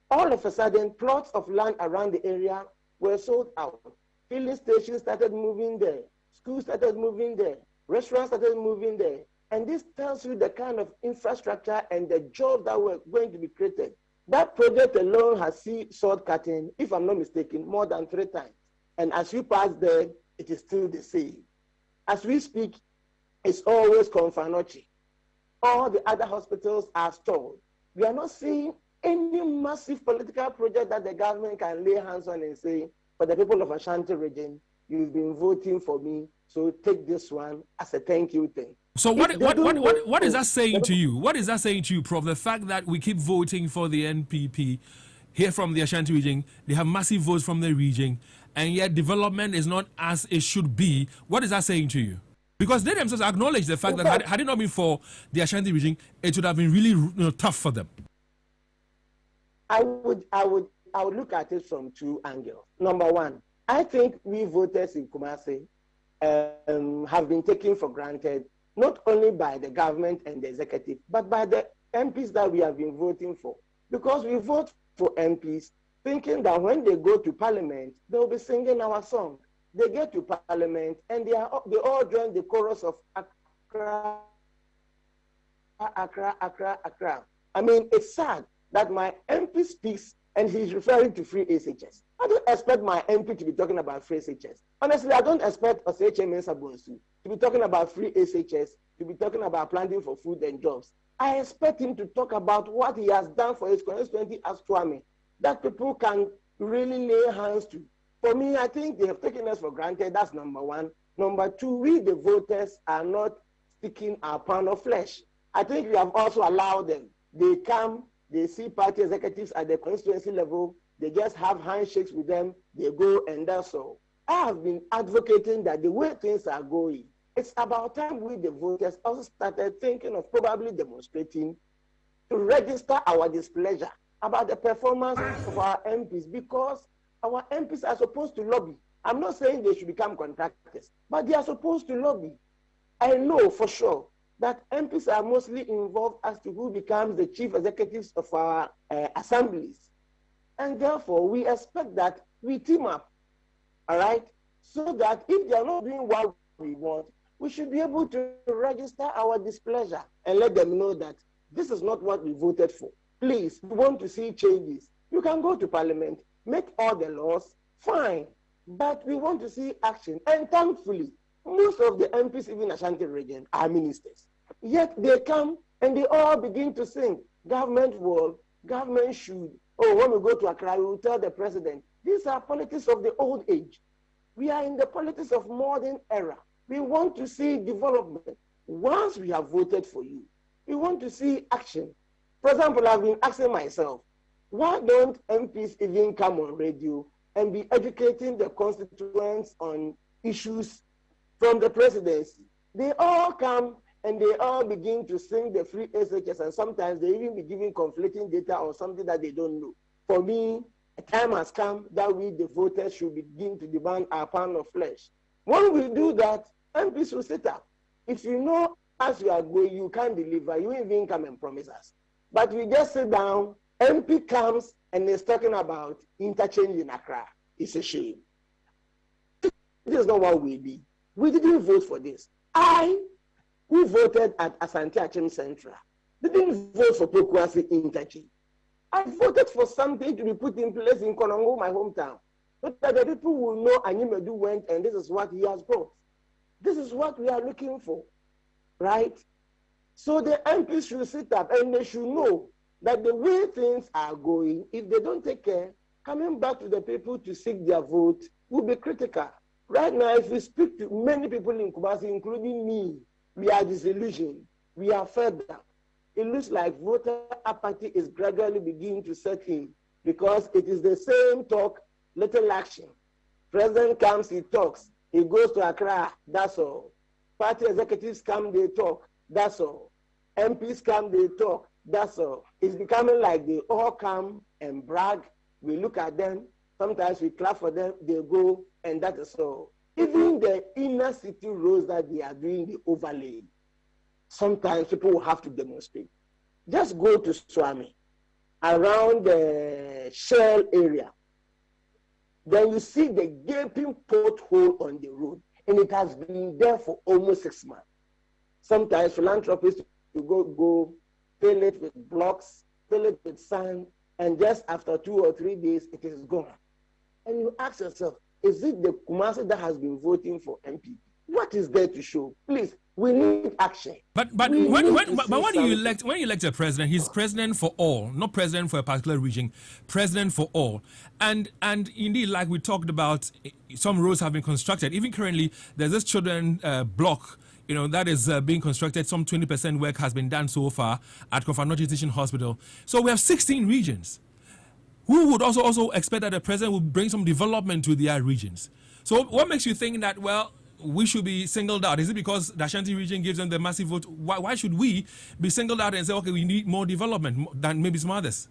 all of a sudden, plots of land around the area were sold out. Filling stations started moving there. Schools started moving there. Restaurants started moving there. And this tells you the kind of infrastructure and the jobs that were going to be created. That project alone has seen sword cutting, if I'm not mistaken, more than 3 times. And as you pass there, it is still the same. As we speak, it's always Confanochi. All the other hospitals are stalled. We are not seeing any massive political project that the government can lay hands on and say, for the people of Ashanti Region, you've been voting for me, so take this one as a thank you thing. So what is that saying to you? What is that saying to you, Prof? The fact that we keep voting for the NPP here from the Ashanti Region, they have massive votes from the region, and yet development is not as it should be. What is that saying to you? Because they themselves acknowledge the fact that had it not been for the Ashanti Region, it would have been really tough for them. I would look at it from 2 angles. Number one, I think we voters in Kumasi have been taken for granted, not only by the government and the executive, but by the MPs that we have been voting for. Because we vote for MPs thinking that when they go to parliament, they'll be singing our song. They get to parliament and they all join the chorus of Accra, Accra, Accra, Accra. I mean, it's sad that my MP speaks and he's referring to free SHS. I don't expect my MP to be talking about free SHS. Honestly, I don't expect Oseche Mensah Bonsu to be talking about free SHS, to be talking about planting for food and jobs. I expect him to talk about what he has done for his constituency as Twame, that people can really lay hands to. For me, I think they have taken us for granted. That's number one. Number two, we the voters are not sticking our pound of flesh. I think we have also allowed them. They come, they see party executives at the constituency level, they just have handshakes with them, they go, and that's all. I have been advocating that the way things are going, it's about time we the voters also started thinking of probably demonstrating to register our displeasure about the performance of our MPs, because our MPs are supposed to lobby. I'm not saying they should become contractors, but they are supposed to lobby. I know for sure that MPs are mostly involved as to who becomes the chief executives of our assemblies. And therefore, we expect that we team up, all right? So that if they are not doing what we want, we should be able to register our displeasure and let them know that this is not what we voted for. Please, we want to see changes. You can go to parliament, make all the laws, fine. But we want to see action. And thankfully, most of the MPs, even Ashanti Region, are ministers. Yet they come and they all begin to sing, government will, government should. Oh, when we go to Accra, we will tell the president. These are politics of the old age. We are in the politics of modern era. We want to see development. Once we have voted for you, we want to see action. For example, I've been asking myself, why don't MPs even come on radio and be educating the constituents on issues from the presidency? They all come and they all begin to sing the free SHS, and sometimes they even be giving conflicting data or something that they don't know. For me, a time has come that we, the voters, should begin to demand our pound of flesh. When we do that, MPs will sit up. If you know as you are going, you can't deliver, you even come and promise us. But we just sit down, MP comes and is talking about interchange in Accra. It's a shame. This is not what we did. We didn't vote for this. Who voted at Ashanti Region Central, didn't vote for Pokuase interchange. I voted for something to be put in place in Konongo, my hometown, so that the people will know Anyimedu went and this is what he has brought. This is what we are looking for, right? So the MPs should sit up and they should know that the way things are going, if they don't take care, coming back to the people to seek their vote will be critical. Right now, if we speak to many people in Kumasi, including me, we are disillusioned. We are fed up. It looks like voter apathy is gradually beginning to set in because it is the same talk, little action. President comes, he talks. He goes to Accra, that's all. Party executives come, they talk, that's all. MPs come, they talk, that's all. It's becoming like they all come and brag. We look at them, sometimes we clap for them, they go, and that is all. Even the inner city roads that they are doing the overlay, sometimes people will have to demonstrate. Just go to Swami, around the Shell area. Then you see the gaping pothole on the road, and it has been there for almost 6 months. Sometimes philanthropists will go fill it with blocks, fill it with sand, and just after 2 or 3 days, it is gone. And you ask yourself, is it the Kumasi that has been voting for MP? What is there to show? Please, we need action. But when you elect a president, he's president for all, not president for a particular region, president for all. And indeed, like we talked about, some roads have been constructed. Even currently, there's this children block, that is being constructed. Some 20% work has been done so far at Kofanoti Teaching Hospital. So we have 16 regions. Who would also expect that the president will bring some development to their regions? So what makes you think that, well, we should be singled out? Is it because the Ashanti region gives them the massive vote? Why should we be singled out and say, okay, we need more development than maybe some others?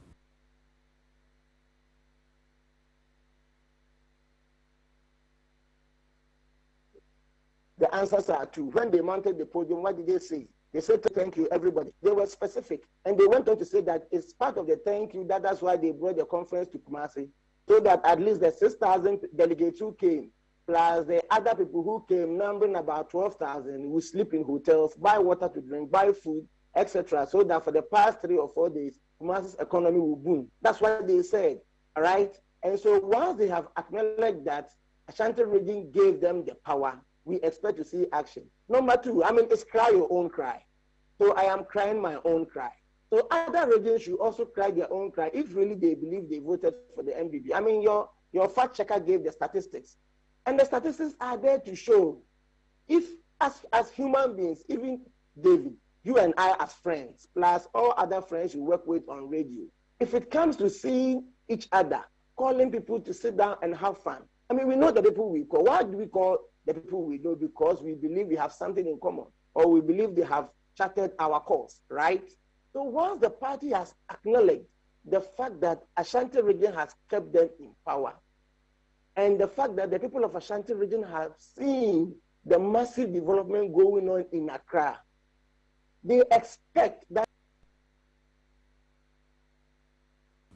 The answers are two. When they mounted the podium, what did they say? They said, thank you, everybody. They were specific. And they went on to say that it's part of the thank you, that's why they brought the conference to Kumasi, so that at least the 6,000 delegates who came, plus the other people who came, numbering about 12,000, will sleep in hotels, buy water to drink, buy food, etc., so that for the past 3 or 4 days, Kumasi's economy will boom. That's what they said, all right? And so once they have acknowledged that Ashanti region gave them the power, we expect to see action. Number 2, it's cry your own cry. So I am crying my own cry. So other regions should also cry their own cry if really they believe they voted for the NPP. Your fact checker gave the statistics. And the statistics are there to show if, as human beings, even David, you and I as friends, plus all other friends you work with on radio, if it comes to seeing each other, calling people to sit down and have fun, we know the people we call. Why do we call the people we know? Because we believe we have something in common, or we believe they have charted our course, right? So once the party has acknowledged the fact that Ashanti region has kept them in power, and the fact that the people of Ashanti region have seen the massive development going on in Accra, they expect that.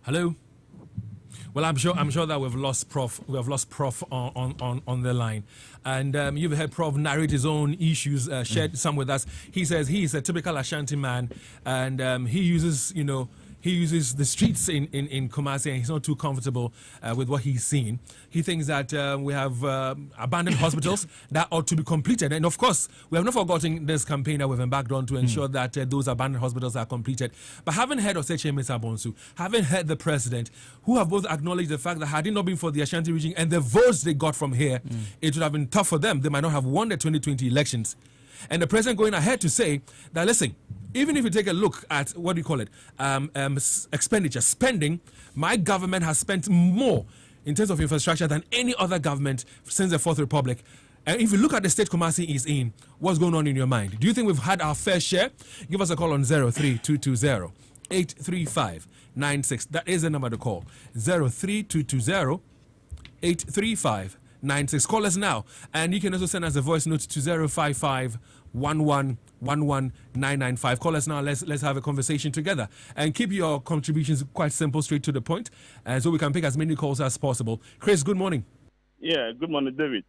Hello. Well, I'm sure that we've lost Prof. on the line, and you've heard Prof narrate his own issues, shared some with us. He says he is a typical Ashanti man, and he uses the streets in Kumasi, and he's not too comfortable with what he's seen. He thinks that we have abandoned hospitals that ought to be completed. And of course, we have not forgotten this campaign that we've embarked on to ensure that those abandoned hospitals are completed. But having heard Oseche Mensah Bonsu, having heard the president, who have both acknowledged the fact that had it not been for the Ashanti region and the votes they got from here, it would have been tough for them. They might not have won the 2020 elections. And the president going ahead to say that, listen, even if you take a look at, expenditure, spending, my government has spent more in terms of infrastructure than any other government since the Fourth Republic. And if you look at the state Kumasi is in, what's going on in your mind? Do you think we've had our fair share? Give us a call on 03220 835-96. That is the number to call. 03220-835-96. Call us now. And you can also send us a voice note to 055-11-11-995. Call us now. Let's have a conversation together. And keep your contributions quite simple, straight to the point, so we can pick as many calls as possible. Chris, good morning. Yeah, good morning, David.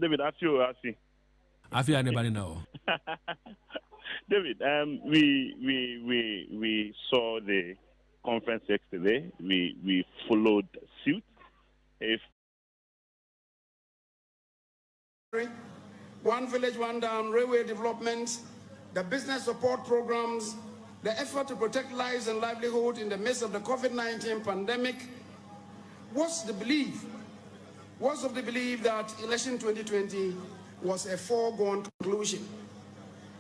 David, Afi anybody know? David, we saw the conference yesterday. We followed suit. If One Village, One Down, railway development, the business support programs, the effort to protect lives and livelihood in the midst of the COVID-19 pandemic, was of the belief that election 2020 was a foregone conclusion.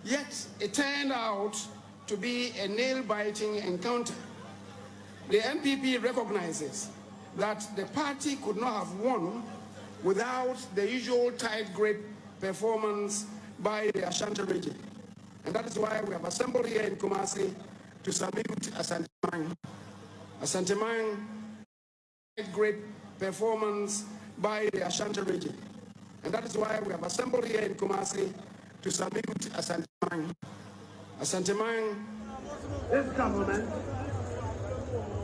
Yet it turned out to be a nail-biting encounter. The NPP recognizes that the party could not have won without the usual tight grip performance by the Ashanti region. And that is why we have assembled here in Kumasi to salute Ashanti Region. Ashanti Region, tight grip performance by the Ashanti region. And that is why we have assembled here in Kumasi to salute Ashanti Region. Ashanti Region. This government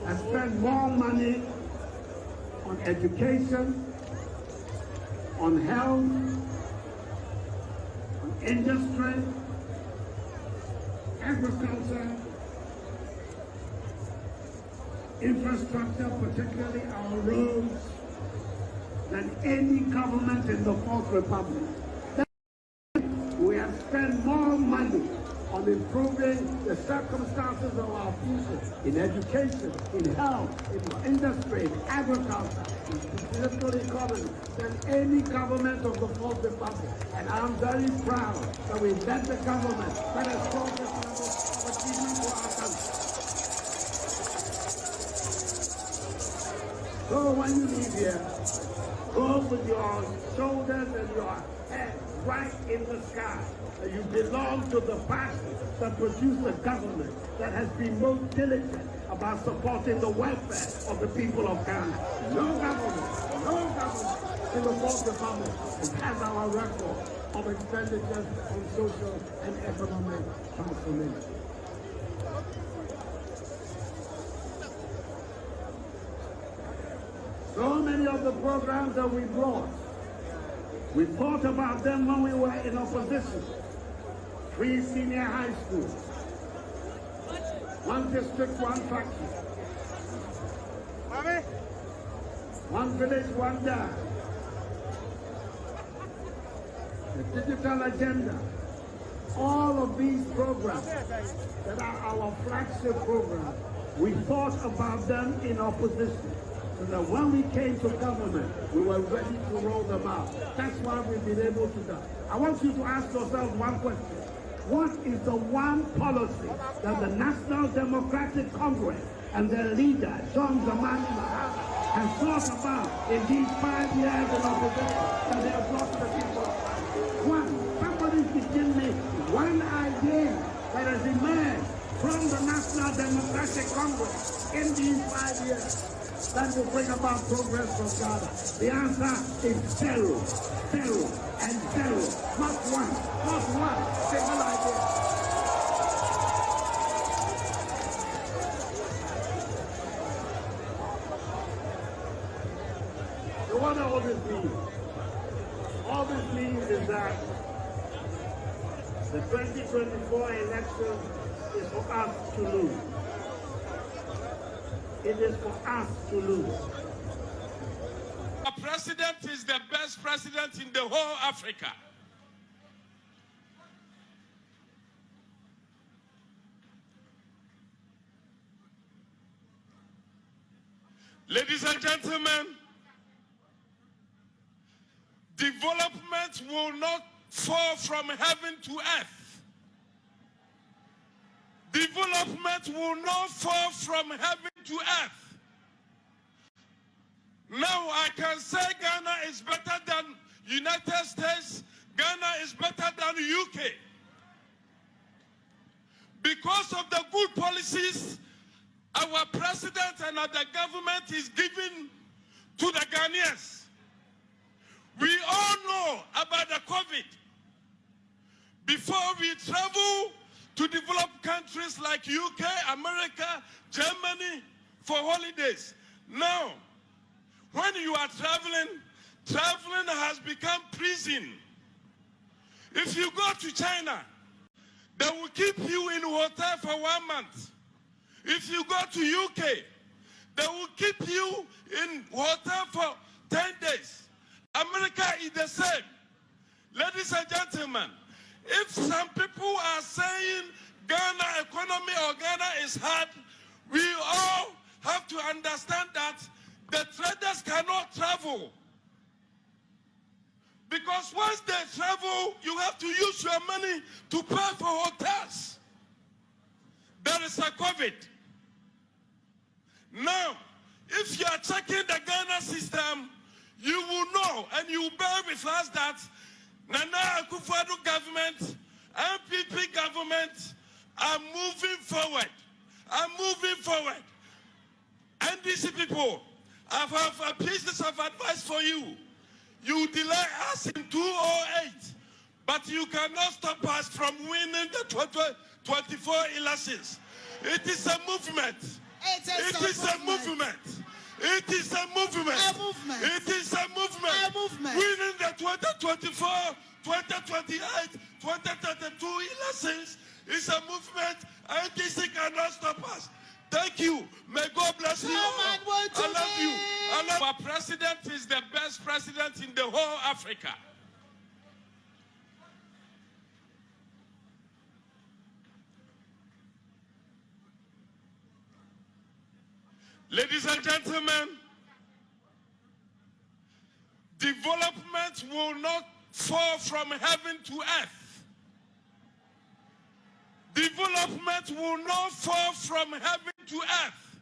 has spent more money on education, on health, on industry, agriculture, infrastructure, particularly our roads, than any government in the Fourth Republic. We have spent more money on improving the circumstances of our people in education, in health, in industry, in agriculture, in political economy than any government of the Fourth Republic. And I'm very proud that we've led the government that has brought this level of achievement for our country. So when you leave here, go with your shoulders and your head right in the sky. You belong to the party that produced a government that has been most diligent about supporting the welfare of the people of Ghana. No government in the Fourth Republic has our record of expenditures on social and economic transformation. So many of the programs that we brought, we thought about them when we were in opposition. 3 senior high schools, 1 district, 1 factory, 1 village, 1 dam, the digital agenda, all of these programs that are our flagship programs, we thought about them in opposition. So that when we came to government, we were ready to roll them out. That's why we've been able to do. I want you to ask yourself one question. What is the one policy that the National Democratic Congress and their leader, John Dramani Mahama, has thought about in these 5 years in opposition that they have brought to the people? One. Somebody should give me one idea that has emerged from the National Democratic Congress in these 5 years that will bring about progress for Ghana. The answer is 0, 0, and 0. Not one single idea. So what all this means? All this means is that the 2024 election is for us to lose. It is for us to lose. Our president is the best president in the whole Africa. Ladies and gentlemen, development will not fall from heaven to earth. Development will not fall from heaven to earth. Now I can say Ghana is better than United States. Ghana is better than UK. Because Because of the good policies our president and the government is giving to the Ghanaians. We all know about the COVID. Before we travel to developed countries like UK, America, Germany for holidays. Now, when you are traveling has become prison. If you go to China, they will keep you in hotel for 1 month. If you go to UK, they will keep you in hotel for 10 days. America is the same. Ladies and gentlemen, if some people are saying Ghana economy or Ghana is hard, we all have to understand that the traders cannot travel. Because once they travel, you have to use your money to pay for hotels. There is a COVID. Now, if you are checking the Ghana system, you will know and you will bear with us that Nana Akufo-Addo government, NPP government are moving forward. NDC people, I have a piece of advice for you. You delay us in 2008, but you cannot stop us from winning the 2024 elections. It is a movement. It is a movement. It is a movement. It is a movement. Winning the 2024, 2028, 2032 elections is a movement, and this cannot stop us. Thank you. May God bless you all. I love you. Our president is the best president in the whole Africa. Ladies and gentlemen, development will not fall from heaven to earth. Development will not fall from heaven to earth.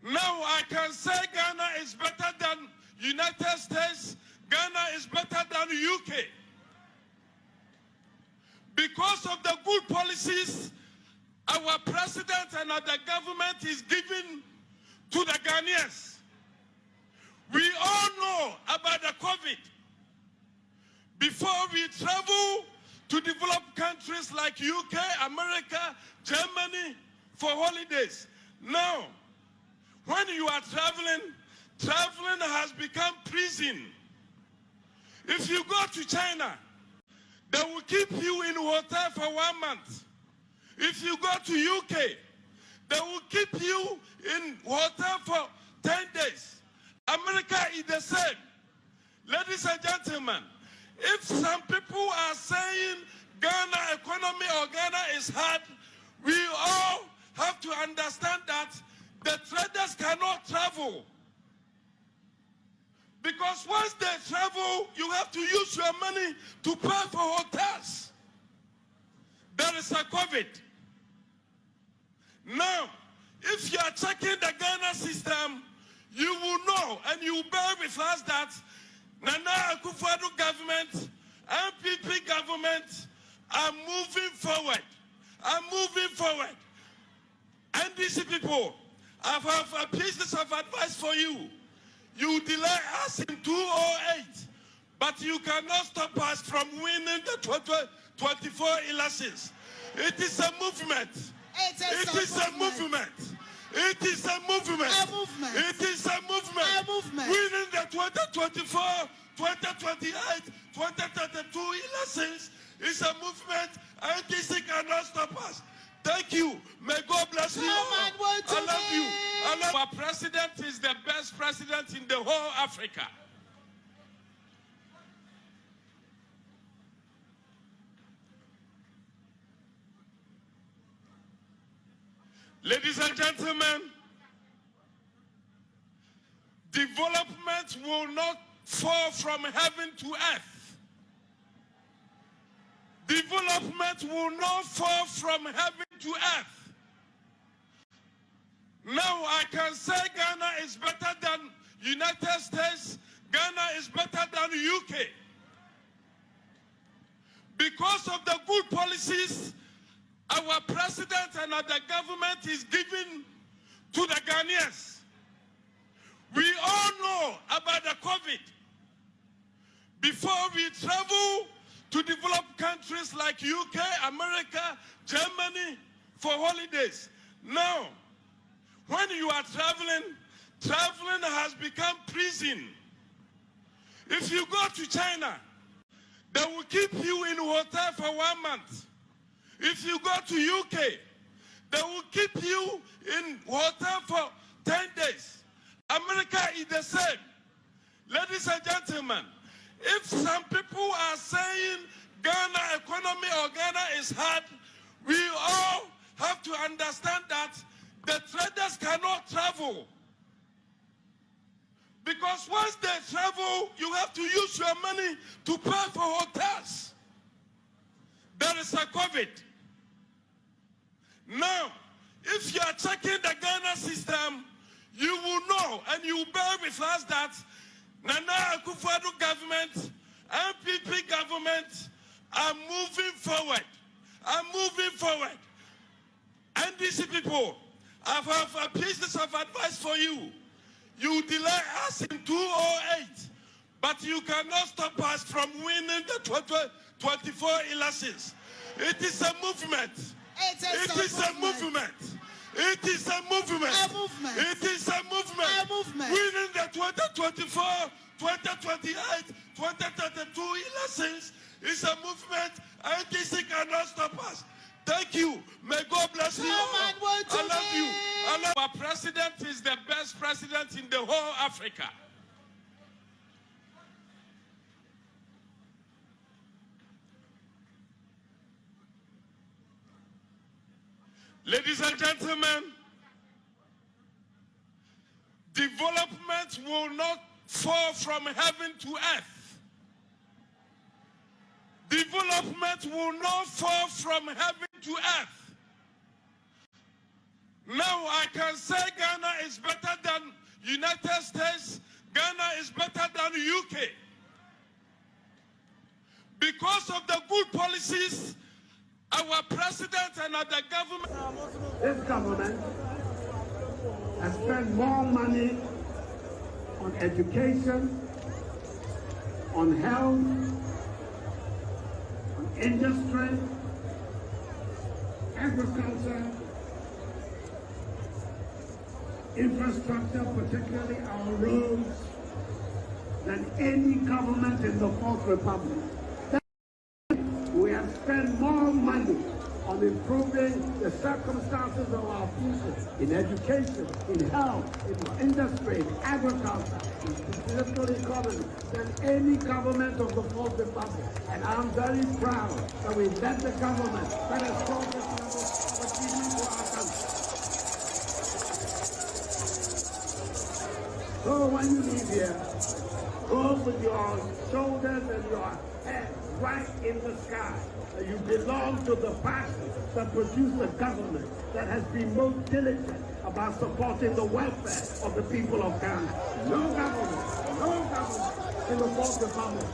Now I can say Ghana is better than United States. Ghana is better than UK. Because of the good policies our president and the government is giving to the Ghanaians. We all know about the COVID. Before we travel to developed countries like UK, America, Germany for holidays. Now, when you are traveling has become prison. If you go to China, they will keep you in hotel for 1 month. If you go to UK, they will keep you in hotel for 10 days. America is the same. Ladies and gentlemen, if some people are saying Ghana economy or Ghana is hard, we all have to understand that the traders cannot travel. Because once they travel, you have to use your money to pay for hotels. There is a COVID. Now, if you are checking the Ghana system, you will know and you will bear with us that Nana Akufo-Addo government, NPP government are moving forward. NDC people, I have a piece of advice for you. You delay us in 2008, but you cannot stop us from winning the 2024 elections. It is a movement. It is a movement. It is a movement. It is a movement. Winning the 2024, 2028, 2032 elections is a movement, and this cannot stop us. Thank you. May God bless you all. I love you. Our president is the best president in the whole Africa. Ladies and gentlemen, development will not fall from heaven to earth. Development will not fall from heaven to earth. Now I can say Ghana is better than United States. Ghana is better than UK. Because of the good policies our president and the government is giving to the Ghanaians. We all know about the COVID. Before we travel to developed countries like UK, America, Germany for holidays. Now, when you are traveling, traveling has become prison. If you go to China, they will keep you in hotel for 1 month. If you go to UK, they will keep you in hotel for 10 days. America is the same. Ladies and gentlemen, if some people are saying Ghana economy or Ghana is hard, we all have to understand that the traders cannot travel. Because once they travel, you have to use your money to pay for hotels. There is a COVID. Now, if you are checking the Ghana system, you will know and you will bear with us that Nana Akufo-Addo government, NPP government are moving forward. NDC people, I have pieces of advice for you. You delay us in 2008, but you cannot stop us from winning the 2024 elections. It is a movement. It is a movement. It is a movement. It is a movement. Winning the 2024, 2028, 2032 elections is a movement. NDC cannot stop us. Thank you. May God bless you all. I love you. Our president is the best president in the whole Africa. Ladies and gentlemen, development will not fall from heaven to earth. Development will not fall from heaven to earth. Now I can say Ghana is better than United States. Ghana is better than UK. Because of the good policies our president and the government. This government has spent more money on education, on health, on industry, agriculture, infrastructure, particularly our roads, than any government in the Fourth Republic. We have spent more money on improving the circumstances of our people in education, in health, in industry, in agriculture, in political economy than any government of the Fourth Republic. And I'm very proud that we led the government that has brought this level of achievement to our country. So when you leave here, go with your shoulders and your head right in the sky. You belong to the party that produced a government that has been most diligent about supporting the welfare of the people of Ghana. No government in the Fourth Republic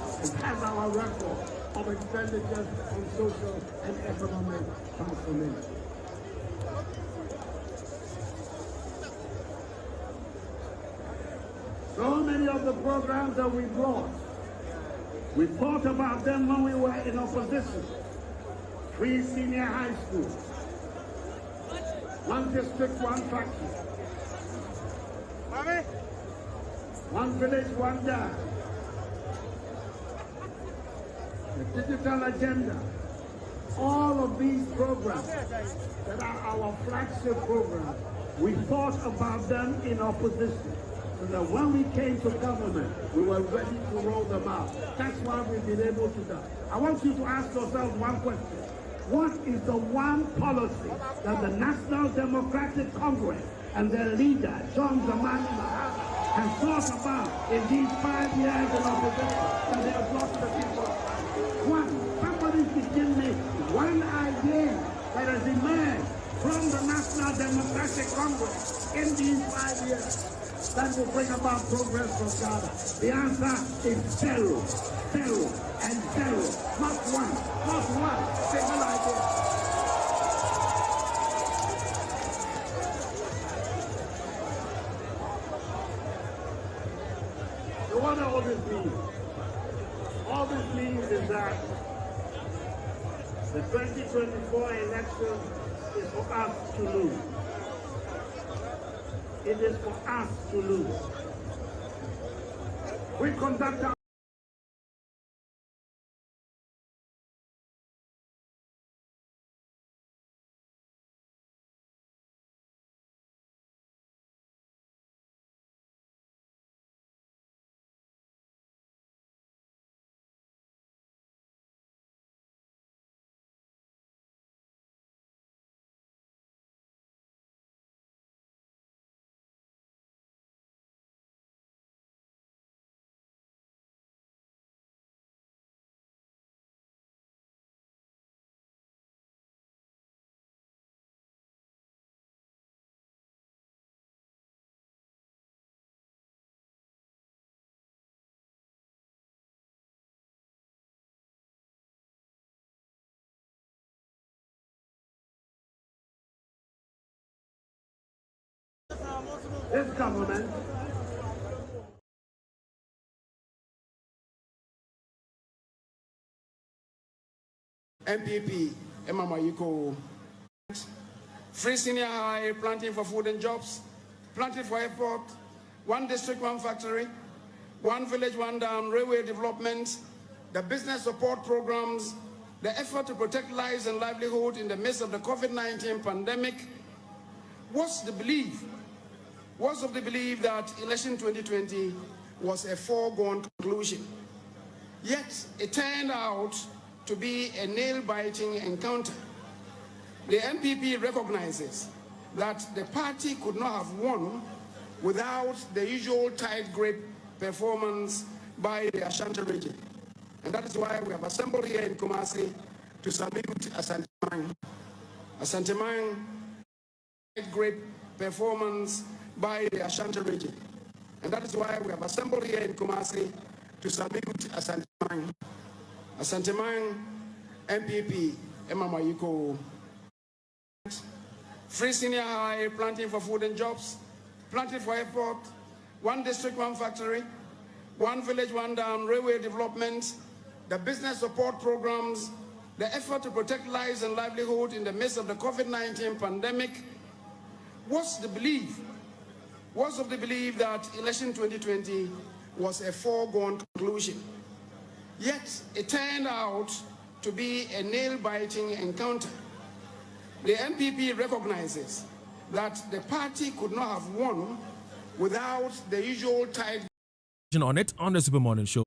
has our record of expenditures on social and economic transformation. So many of the programs that we brought, we thought about them when we were in opposition. 3 senior high schools, 1 district, 1 factory, 1 village, 1 dam, the digital agenda. All of these programs that are our flagship programs, we thought about them in opposition. So that when we came to government, we were ready to roll them out. That's why we've been able to do that. I want you to ask yourself one question. What is the one policy that the National Democratic Congress and their leader, John Dramani Mahama, has thought about in these 5 years in opposition that they have brought to the people? One. Somebody should give me one idea that has emerged from the National Democratic Congress in these 5 years that will bring about progress for Ghana. The answer is 0, 0, and 0. Not one single idea. All this means is that the 2024 election is for us to lose. It is for us to lose. We conduct our this government NPP Emamayiko. Free senior high, planting for food and jobs, planting for airport, one district, one factory, one village, one dam, railway development, the business support programs, the effort to protect lives and livelihood in the midst of the COVID-19 pandemic. Was of the belief that election 2020 was a foregone conclusion. Yet it turned out to be a nail-biting encounter. The NPP recognizes that the party could not have won without the usual tight grip performance by the Ashanti region. And that is why we have assembled here in Kumasi to salute Ashanti Region. Ashanti Region, tight grip performance by the Ashanti region. And that is why we have assembled here in Kumasi to salute Ashanti Region. Ashanti Region, NPP Emamayiko. Free senior high, planting for food and jobs, planting for airport, one district, one factory, one village, one dam, railway development, the business support programs, the effort to protect lives and livelihood in the midst of the COVID-19 pandemic. Was of the belief that election 2020 was a foregone conclusion. Yet it turned out to be a nail-biting encounter. The NPP recognizes that the party could not have won without the usual tight on it on the Super Morning Show.